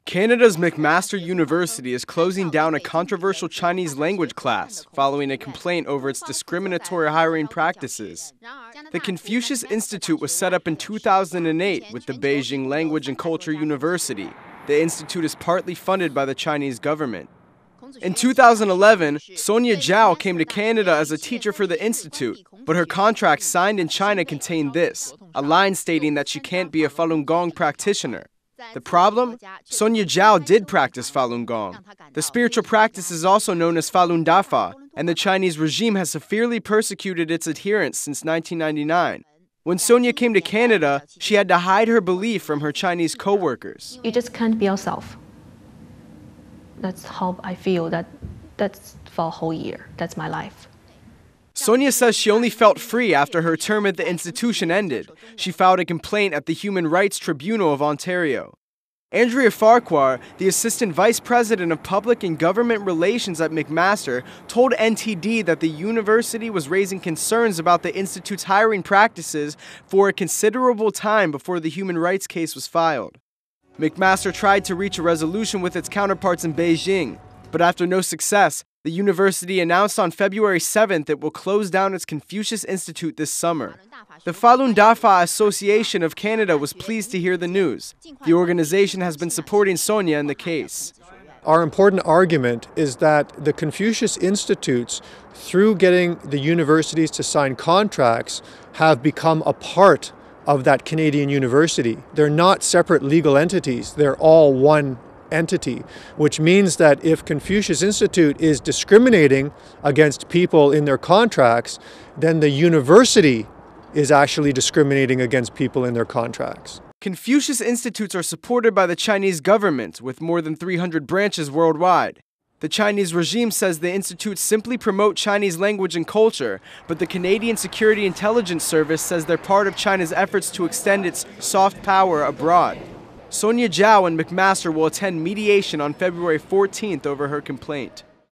Canada's McMaster University is closing down a controversial Chinese language class following a complaint over its discriminatory hiring practices. The Confucius Institute was set up in 2008 with the Beijing Language and Culture University. The institute is partly funded by the Chinese government. In 2011, Sonia Zhao came to Canada as a teacher for the institute, but her contract signed in China contained this, a line stating that she can't be a Falun Gong practitioner. The problem? Sonia Zhao did practice Falun Gong. The spiritual practice is also known as Falun Dafa, and the Chinese regime has severely persecuted its adherents since 1999. When Sonia came to Canada, she had to hide her belief from her Chinese co-workers. You just can't be yourself. That's how I feel. That's for a whole year. That's my life. Sonia says she only felt free after her term at the institution ended. She filed a complaint at the Human Rights Tribunal of Ontario. Andrea Farquhar, the Assistant Vice President of Public and Government Relations at McMaster, told NTD that the university was raising concerns about the institute's hiring practices for a considerable time before the human rights case was filed. McMaster tried to reach a resolution with its counterparts in Beijing, but after no success, the university announced on February 7th it will close down its Confucius Institute this summer. The Falun Dafa Association of Canada was pleased to hear the news. The organization has been supporting Sonia in the case. Our important argument is that the Confucius Institutes, through getting the universities to sign contracts, have become a part of that Canadian university. They're not separate legal entities. They're all one entity, which means that if Confucius Institute is discriminating against people in their contracts, then the university is actually discriminating against people in their contracts. Confucius Institutes are supported by the Chinese government, with more than 300 branches worldwide. The Chinese regime says the institutes simply promote Chinese language and culture, but the Canadian Security Intelligence Service says they're part of China's efforts to extend its soft power abroad. Sonia Zhao and McMaster will attend mediation on February 14th over her complaint.